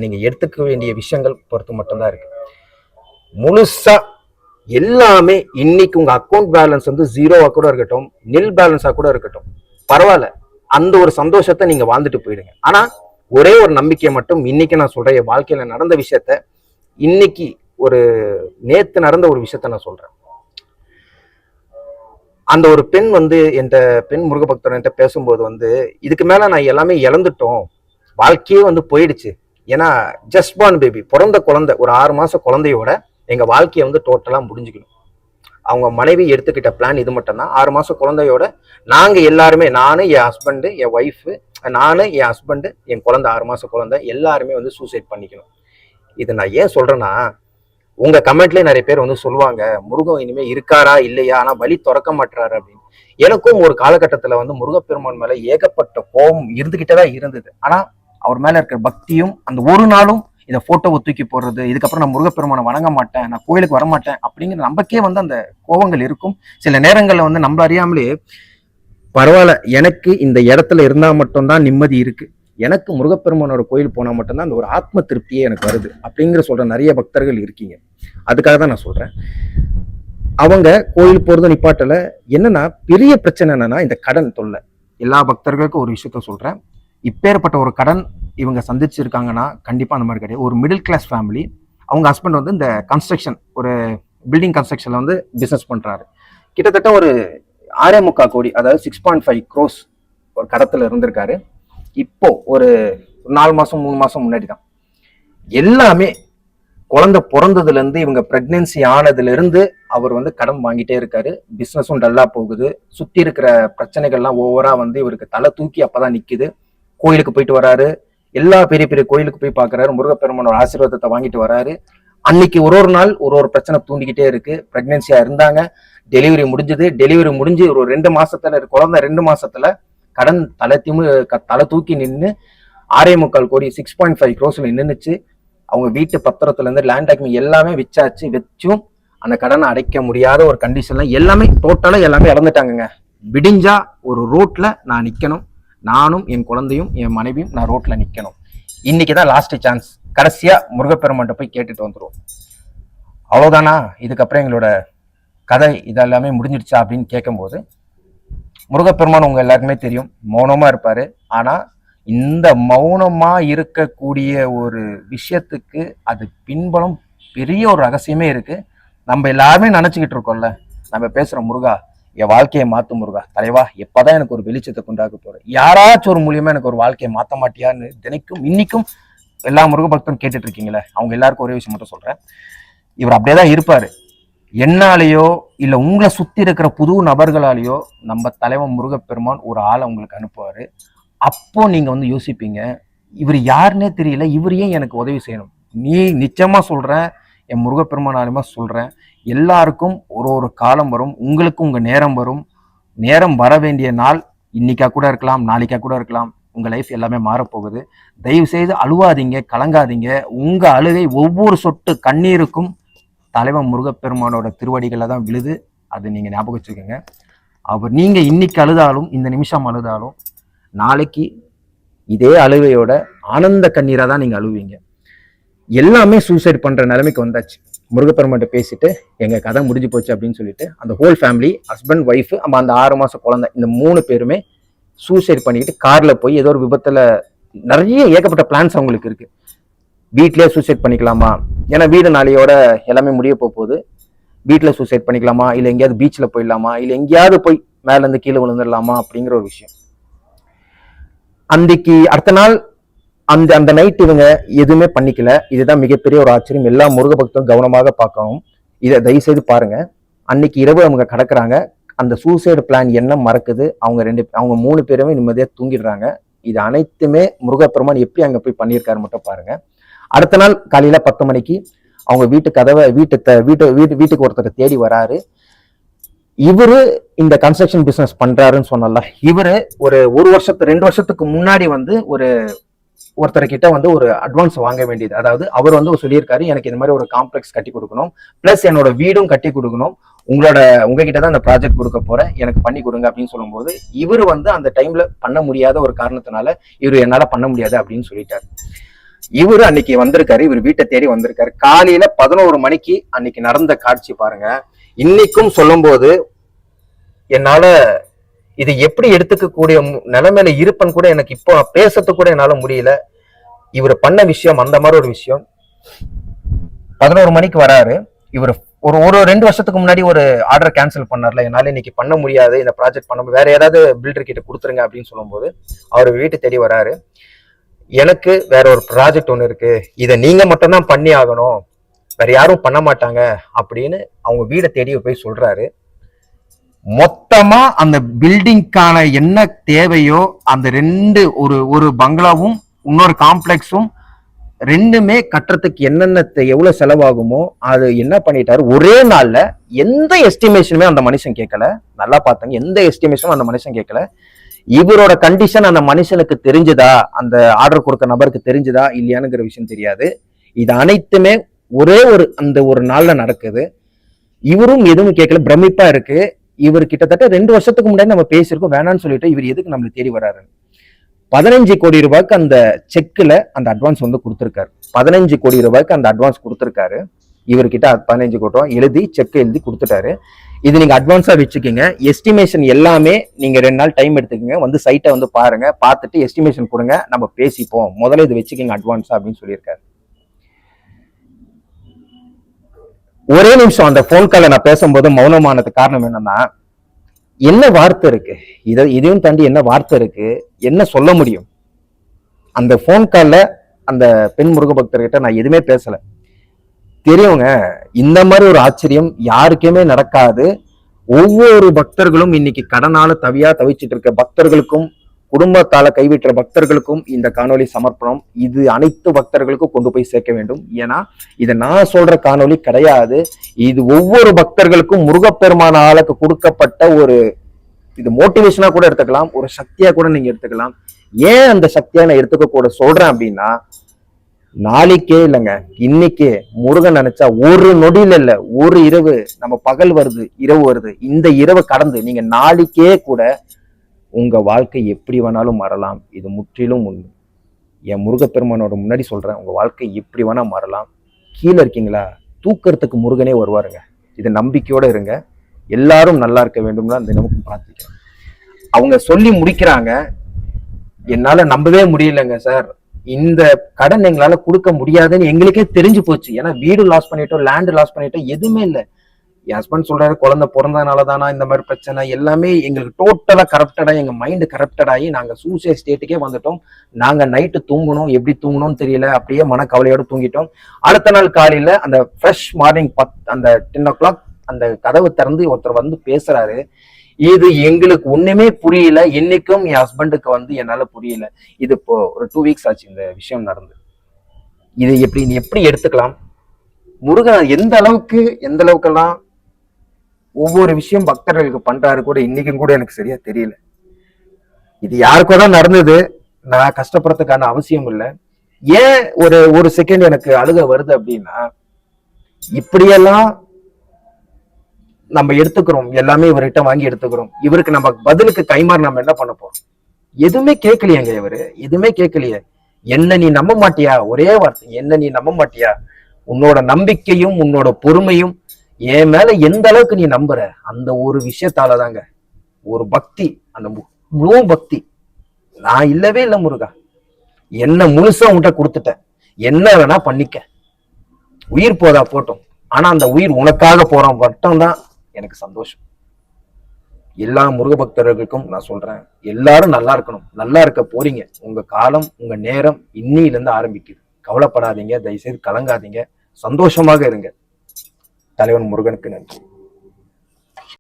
நீங்க எடுத்துக்க வேண்டிய விஷயங்கள் பொறுத்து மட்டும்தான் இருக்கு. முழுசா எல்லாமே இன்னைக்கு உங்க அக்கௌண்ட் பேலன்ஸ் வந்து ஜீரோவா கூட இருக்கட்டும், நில் பேலன்ஸா கூட இருக்கட்டும், பரவாயில்ல. அந்த ஒரு சந்தோஷத்தை நீங்க வாழ்ந்துட்டு போயிடுங்க. ஆனா ஒரே ஒரு நம்பிக்கையை மட்டும் இன்னைக்கு நான் சொல்றேன். என் வாழ்க்கையில நடந்த விஷயத்த இன்னைக்கு ஒரு நேத்து நடந்த ஒரு விஷயத்த நான் சொல்றேன். அந்த ஒரு பெண் வந்து என்கிட்ட பெண் முருகபக்தர் என்கிட்ட பேசும்போது வந்து இதுக்கு மேல நான் எல்லாமே இழந்துட்டோம், வாழ்க்கையே வந்து போயிடுச்சு. ஏன்னா ஜஸ்ட் பார்ன் பேபி, பிறந்த குழந்தை, ஒரு 6 மாச குழந்தையோட எங்க வாழ்க்கையை வந்து டோட்டலா முடிஞ்சுக்கணும். அவங்க மனைவி எடுத்துக்கிட்ட பிளான் இது மட்டும்தான். 6 மாச குழந்தையோட நாங்க எல்லாருமே, நானு, என் ஹஸ்பண்டு, என் ஒய்ஃபு, நானு, என் ஹஸ்பண்டு, என் குழந்தை, 6 மாச குழந்தை, எல்லாருமே வந்து சூசைட் பண்ணிக்கணும். இது நான் ஏன் சொல்றேன்னா, உங்க கமெண்ட்லயே நிறைய பேர் வந்து சொல்லுவாங்க, முருகன் இனிமே இருக்காரா இல்லையா, ஆனா வழி திறக்க மாட்டாரு அப்படின்னு. எனக்கும் ஒரு காலகட்டத்துல வந்து முருகப்பெருமான் மேல ஏகப்பட்ட கோபம் இருந்துகிட்டதான் இருந்தது. ஆனா அவர் மேல இருக்கிற பக்தியும், அந்த ஒரு நாளும் இந்த போட்டோவை தூக்கி போடுறது, இதுக்கப்புறம் நான் முருகப்பெருமானை வணங்க மாட்டேன், நான் கோயிலுக்கு வரமாட்டேன் அப்படிங்கிற நம்பக்கே வந்து அந்த கோபங்கள் இருக்கும். சில நேரங்கள்ல வந்து நம்ம அறியாமலே பரவாயில்ல, எனக்கு இந்த இடத்துல இருந்தா மட்டும்தான் நிம்மதி இருக்கு, எனக்கு முருகப்பெருமானோட கோயில் போனா மட்டும்தான் அந்த ஒரு ஆத்ம திருப்தியே எனக்கு வருது அப்படிங்கிற சொல்ற நிறைய பக்தர்கள் இருக்கீங்க. அதுக்காக தான் நான் சொல்றேன். அவங்க கோயில் போறது நிப்பாட்டல. என்னன்னா பெரிய பிரச்சனை என்னன்னா இந்த கடன் தொல்லை. எல்லா பக்தர்களுக்கும் ஒரு விஷயத்த சொல்றேன். இப்பேற்பட்ட ஒரு கடன் இவங்க சந்திச்சிருக்காங்கன்னா கண்டிப்பா அந்த மாதிரி கிடையாது. ஒரு மிடில் கிளாஸ் ஃபேமிலி. அவங்க ஹஸ்பண்ட் வந்து இந்த கன்ஸ்ட்ரக்ஷன், ஒரு பில்டிங் கன்ஸ்ட்ரக்ஷன்ல வந்து பிசினஸ் பண்றாரு. கிட்டத்தட்ட ஒரு 6.25 கோடி, அதாவது 6.5 crores ஒரு கடத்துல இருந்திருக்காரு. இப்போ ஒரு 4 மாசம் 3 மாசம் முன்னாடி தான் எல்லாமே, குழந்தை பிறந்ததுல இருந்து இவங்க பிரெக்னன்சி ஆனதுல இருந்து அவர் வந்து கடன் வாங்கிட்டே இருக்காரு. பிசினஸும் டல்லா போகுது. சுத்தி இருக்கிற பிரச்சனைகள்லாம் ஓவரா வந்து இவருக்கு தலை தூக்கி அப்பதான் நிக்குது. கோயிலுக்கு போயிட்டு வராரு, எல்லா பெரிய பெரிய கோயிலுக்கு போய் பாக்குறாரு, முருகப்பெருமானோட ஆசீர்வாதத்தை வாங்கிட்டு வராரு. அன்னைக்கு ஒரு நாள் ஒரு பிரச்சனை தூண்டிக்கிட்டே இருக்கு. பிரெக்னன்சியா இருந்தாங்க, டெலிவரி முடிஞ்சது. டெலிவரி முடிஞ்சு ஒரு 2 மாசத்துல, குழந்தை 2 மாசத்துல கடன் தலை தூக்கி நின்று 6.25 கோடி 6.5 crores நின்றுச்சு. அவங்க வீட்டு பத்திரத்துல இருந்து லேண்ட் டாக்குமெண்ட் எல்லாமே வச்சும் அந்த கடனை அடைக்க முடியாத ஒரு கண்டிஷன்ல எல்லாமே டோட்டலா எல்லாமே இழந்துட்டாங்க. விடிஞ்சா ஒரு ரோட்ல நான் நிக்கணும், நானும் என் குழந்தையும் என் மனைவியும் நான் ரோட்ல நிக்கணும். இன்னைக்குதான் லாஸ்ட் சான்ஸ். கடைசியா முருகப்பெருமான்ட்ட போய் கேட்டுட்டு வந்துருவோம். அவ்வளவுதானா, இதுக்கப்புறம் எங்களோட கதை இதெல்லாமே முடிஞ்சிடுச்சா அப்படின்னு கேட்கும்போது, முருகப்பெருமான் உங்க எல்லாருக்குமே தெரியும், மௌனமா இருப்பாரு. ஆனா இந்த மௌனமா இருக்கக்கூடிய ஒரு விஷயத்துக்கு அது பின்புலம் பெரிய ஒரு ரகசியமே இருக்கு. நம்ம எல்லாருமே நினைச்சுக்கிட்டு இருக்கோம்ல, நம்ம பேசுற முருகா என் வாழ்க்கையை மாத்து முருகா, தலைவா எப்பதான் எனக்கு ஒரு வெளிச்சத்தை கொண்டாக்க போறேன், யாராச்சும் ஒரு மூலியமா எனக்கு ஒரு வாழ்க்கையை மாத்த மாட்டியான்னு தினைக்கும் இன்னைக்கும் எல்லா முருக பக்தரும் கேட்டுட்டு இருக்கீங்களே, அவங்க எல்லாருக்கும் ஒரே விஷயம் மட்டும் சொல்றேன். இவர் அப்படியேதான் இருப்பாரு. என்னாலேயோ இல்ல உங்களை சுத்தி இருக்கிற புது நபர்களாலேயோ நம்ம தலைவன் முருகப்பெருமான் ஒரு ஆளை உங்களுக்கு அனுப்புவாரு. அப்போ நீங்க வந்து யோசிப்பீங்க, இவர் யாருன்னே தெரியல, இவர் ஏன் எனக்கு உதவி செய்யணும். நீ நிச்சயமா சொல்றேன், என் முருகப்பெருமானாலுமா சொல்றேன், எல்லாருக்கும் ஒரு காலம் வரும், உங்களுக்கும் உங்க நேரம் வரும். நேரம் வர வேண்டிய நாள் இன்னைக்கா கூட இருக்கலாம், நாளைக்கா கூட இருக்கலாம். உங்க லைஃப் எல்லாமே மாறப்போகுது. தயவு செய்து அழுவாதீங்க, கலங்காதீங்க. உங்க அழுகை ஒவ்வொரு சொட்டு கண்ணீருக்கும் தலைவன் முருகப்பெருமானோட திருவடிகளை தான் விழுது. அது நீங்க ஞாபகம் வச்சுக்கோங்க. அவர் நீங்க இன்னைக்கு அழுதாலும், இந்த நிமிஷம் அழுதாலும், நாளைக்கு இதே அழுவையோட ஆனந்த கண்ணீரா தான் நீங்க அழுவீங்க. எல்லாமே சூசைட் பண்ற நிலைமைக்கு வந்தாச்சு. முருகப்பெருமான்ட்ட பேசிட்டு எங்க கதை முடிஞ்சு போச்சு அப்படின்னு சொல்லிட்டு அந்த ஹோல் ஃபேமிலி, ஹஸ்பண்ட், ஒய்ஃப், அந்த 6 மாச குழந்தை, இந்த 3 பேருமே சூசைட் பண்ணிக்கிட்டு கார்ல போய் ஏதோ ஒரு விபத்துல, நிறைய ஏகப்பட்ட பிளான்ஸ் அவங்களுக்கு இருக்கு. வீட்லயே சூசைட் பண்ணிக்கலாமா, ஏன்னா வீடு நாளையோட எல்லாமே முடிய போகுது. வீட்டுல சூசைட் பண்ணிக்கலாமா, இல்ல எங்கேயாவது பீச்ல போயிடலாமா, இல்ல எங்கேயாவது போய் மேல இருந்து கீழே விழுந்துடலாமா அப்படிங்கிற ஒரு விஷயம். அன்றைக்கு அடுத்த நாள் அந்த நைட் இவங்க எதுவுமே பண்ணிக்கல. இதுதான் மிகப்பெரிய ஒரு ஆச்சரியம். எல்லா முருக பக்தரும் கவனமாக பார்க்கணும். இதை தயவு செய்து பாருங்க. அன்னைக்கு இரவு அவங்க கிடக்குறாங்க. அந்த சூசைடு பிளான் என்ன மறக்குது. அவங்க 3 பேருமே நிம்மதியா தூங்கிடுறாங்க. இது அனைத்துமே முருகப்பெருமான் எப்படி அங்க போய் பண்ணியிருக்காரு மட்டும் பாருங்க. அடுத்த நாள் காலையில 10 மணிக்கு அவங்க வீட்டுக்கு ஒருத்தர் தேடி வராரு. இவரு இந்த கன்ஸ்ட்ரக்ஷன் பிசினஸ் பண்றாருன்னு சொன்னல, இவரு ஒரு 2 வருஷத்துக்கு முன்னாடி வந்து ஒருத்தர்கிட்ட வந்து ஒரு அட்வான்ஸ் வாங்க வேண்டியது. அதாவது அவர் வந்து சொல்லியிருக்காரு, எனக்கு இந்த மாதிரி ஒரு காம்ப்ளெக்ஸ் கட்டி கொடுக்கணும், பிளஸ் என்னோட வீடும் கட்டி கொடுக்கணும், உங்ககிட்ட தான் அந்த ப்ராஜெக்ட் கொடுக்க போறேன், எனக்கு பண்ணி கொடுங்க அப்படின்னு சொல்லும்போது, இவர் வந்து அந்த டைம்ல பண்ண முடியாத ஒரு காரணத்தினால இவர் என்னால பண்ண முடியாது அப்படின்னு சொல்லிட்டாரு. இவரு அன்னைக்கு வந்திருக்காரு, இவர் வீட்டை தேடி வந்திருக்காரு. காலையில 11 மணிக்கு அன்னைக்கு நடந்த காட்சி பாருங்க. இன்னைக்கும் சொல்லும் போது என்னால இதை எப்படி எடுத்துக்க கூடிய நிலைமையில இருப்பேன்னு கூட எனக்கு இப்போ பேசறது கூட என்னால முடியல. இவர் பண்ண விஷயம் அந்த மாதிரி ஒரு விஷயம். 11 மணிக்கு வராரு. இவர் ஒரு ஒரு 2 வருஷத்துக்கு முன்னாடி ஒரு ஆர்டர் கேன்சல் பண்ணார்ல, என்னால இன்னைக்கு பண்ண முடியாது, இந்த ப்ராஜெக்ட் பண்ண வேற ஏதாவது பில்டர் கிட்ட கொடுத்துருங்க அப்படின்னு சொல்லும் போது அவர் வீட்டை தேடி வராரு. எனக்கு வேற ஒரு ப்ராஜெக்ட் ஒண்ணு இருக்கு, இதை நீங்க மட்டும்தான் பண்ணி ஆகணும், வேற யாரும் பண்ண மாட்டாங்க அப்படின்னு அவங்க வீடை தேடி போய் சொல்றாரு. மொத்தமா அந்த பில்டிங்கான என்ன தேவையோ அந்த ஒரு பங்களாவும் இன்னொரு காம்ப்ளெக்ஸும் ரெண்டுமே கட்டுறதுக்கு என்னென்ன எவ்வளவு செலவாகுமோ அது என்ன பண்ணிட்டாரு ஒரே நாள்ல. எந்த எஸ்டிமேஷனுமே அந்த மனுஷன் கேட்கல. நல்லா பார்த்தாங்க, எந்த எஸ்டிமேஷனும் அந்த மனுஷன் கேட்கல. இவரோட கண்டிஷன் அந்த மனுஷனுக்கு தெரிஞ்சதா, அந்த ஆர்டர் கொடுத்த நபருக்கு தெரிஞ்சதா இல்லையானுங்கிற விஷயம் தெரியாது. இது அனைத்துமே ஒரே அந்த ஒரு நாள்ல நடக்குது. இவரும் எதுவும் கேட்கல, பிரமிப்பா இருக்கு. இவர் கிட்டத்தட்ட 2 வருஷத்துக்கு முன்னாடி நம்ம பேசியிருக்கோம், வேணான்னு சொல்லிட்டு இவர் எதுக்கு நம்மளை தேடி வராரு. 15 கோடி ரூபாய்க்கு அந்த செக்ல அந்த அட்வான்ஸ் வந்து கொடுத்திருக்காரு. 15 கோடி ரூபாய்க்கு அந்த அட்வான்ஸ் கொடுத்திருக்காரு. இவர்கிட்ட 15 கோடி ரூபாய் எழுதி செக் எழுதி கொடுத்துட்டாரு. இது நீங்க அட்வான்ஸா வச்சுக்கோங்க, எஸ்டிமேஷன் எல்லாமே நீங்க 2 நாள் டைம் எடுத்துக்கோங்க, வந்து சைட்டை வந்து பாருங்க, பார்த்துட்டு எஸ்டிமேஷன் கொடுங்க, நம்ம பேசிப்போம், முதல்ல இது வச்சுக்கோங்க அட்வான்ஸா அப்படின்னு சொல்லியிருக்காரு. ஒரே நிமிஷம் அந்த போன் கால நான் பேசும்போது மௌனமானது காரணம் என்னன்னா, என்ன வார்த்தை இருக்கு, இதையும் தாண்டி என்ன வார்த்தை இருக்கு, என்ன சொல்ல முடியும்? அந்த போன் கால்ல அந்த பெண் முருக பக்தர்கிட்ட நான் எதுவுமே பேசல. தெரியுங்க, இந்த மாதிரி ஒரு ஆச்சரியம் யாருக்குமே நடக்காது. ஒவ்வொரு பக்தர்களும் இன்னைக்கு கடனால தவிச்சிட்டு இருக்க பக்தர்களுக்கும், குடும்பத்தால கைவிட்ட பக்தர்களுக்கும் இந்த காணொலி சமர்ப்பணம். இது அனைத்து பக்தர்களுக்கும் கொண்டு போய் சேர்க்க வேண்டும். ஏன்னா இதை நான் சொல்ற காணொலி கிடையாது, இது ஒவ்வொரு பக்தர்களுக்கும் முருகப்பெருமான ஆளுக்கு கொடுக்கப்பட்ட ஒரு, இது மோட்டிவேஷனா கூட எடுத்துக்கலாம், ஒரு சக்தியா கூட நீங்க எடுத்துக்கலாம். ஏன் அந்த சக்தியா நான் எடுத்துக்க கூட சொல்றேன் அப்படின்னா, நாளைக்கே இல்லைங்க, இன்னைக்கே முருகன் நினைச்சா ஒரு நொடியில இல்ல, ஒரு இரவு, நம்ம பகல் வருது இரவு வருது, இந்த இரவு கடந்து நீங்க நாளைக்கே கூட உங்க வாழ்க்கை எப்படி வேணாலும் மாறலாம். இது முற்றிலும் உண்மை. என் முருகப்பெருமானோட முன்னாடி சொல்றேன், உங்க வாழ்க்கை எப்படி வேணா மாறலாம். கீழே இருக்கீங்களா, தூக்கறதுக்கு முருகனே வருவாருங்க. இது நம்பிக்கையோட இருங்க. எல்லாரும் நல்லா இருக்க வேண்டும்னா அந்த நமக்கு பிரார்த்திக்கிறேன். அவங்க சொல்லி முடிக்கிறாங்க, என்னால நம்பவே முடியலங்க சார், இந்த கடன் எங்களால கொடுக்க முடியாதுன்னு எங்களுக்கே தெரிஞ்சு போச்சு. ஏன்னா வீடு லாஸ் பண்ணிட்டோம், லேண்ட் லாஸ் பண்ணிட்டோம், எதுவுமே இல்லை. என் ஹஸ்பண்ட் சொல்றாரு, குழந்தை பிறந்ததுனாலதானா இந்த மாதிரி பிரச்சனை, எல்லாமே எங்களுக்கு டோட்டலா கரப்டடா, எங்க மைண்ட் கரப்டட் ஆகி நாங்க சூசைட் ஸ்டேட்டுக்கே வந்துட்டோம். நாங்க நைட்டு தூங்கணும், எப்படி தூங்கணும்னு தெரியல, அப்படியே மனக்கவலையோட தூங்கிட்டோம். அடுத்த நாள் காலையில அந்த ஃப்ரெஷ் மார்னிங் அந்த 10 o'clock அந்த கதவு திறந்து ஒருத்தர் வந்து பேசுறாரு. இது எங்களுக்கு ஒண்ணுமே புரியல. இன்னைக்கும் என் ஹஸ்பண்டுக்கு வந்து என்னால புரியல. இது இப்போ ஒரு 2 weeks ஆச்சு இந்த விஷயம் நடந்து. இது எப்படி எடுத்துக்கலாம்? முருகன் எந்த அளவுக்கெல்லாம் ஒவ்வொரு விஷயம் பக்தர்களுக்கு பண்றாரு கூட இன்னைக்கும் கூட எனக்கு சரியா தெரியல. இது யாருக்கோ தான் நடந்தது, நான் கஷ்டப்படுறதுக்கான அவசியம் இல்லை. ஏன் ஒரு செகண்ட் எனக்கு அழுக வருது அப்படின்னா, இப்படியெல்லாம் நம்ம எடுத்துக்கிறோம், எல்லாமே இவர்கிட்ட வாங்கி எடுத்துக்கிறோம். இவருக்கு நம்ம பதிலுக்கு கைமாறு நம்ம என்ன பண்ண போறோம்? எதுவுமே கேட்கலையாங்க, இவரு எதுவுமே கேட்கலையே. என்ன நீ நம்ப மாட்டியா? ஒரே வார்த்தை, என்ன நீ நம்ப மாட்டியா? உன்னோட நம்பிக்கையும் உன்னோட பொறுமையும் என் மேல எந்த அளவுக்கு நீ நம்புற, அந்த ஒரு விஷயத்தாலதாங்க ஒரு பக்தி, அந்த முழு பக்தி. நான் இல்லவே இல்லை முருகா, என்ன முழுசா உன்கிட்ட கொடுத்துட்டேன், என்ன வேணா பண்ணிக்க, உயிர் போதா போட்டோம், ஆனா அந்த உயிர் உனக்காக போறான் மட்டும்தான் எனக்கு சந்தோஷம். எல்லா முருக பக்தர்களுக்கும் நான் சொல்றேன், எல்லாரும் நல்லா இருக்கணும். நல்லா இருக்க போறீங்க. உங்க காலம், உங்க நேரம் இன்னில இருந்து ஆரம்பிக்குது. கவலைப்படாதீங்க, தயவுசெய்து கலங்காதீங்க, சந்தோஷமாக இருங்க. தலைவன் முருகனுக்கு நன்றி.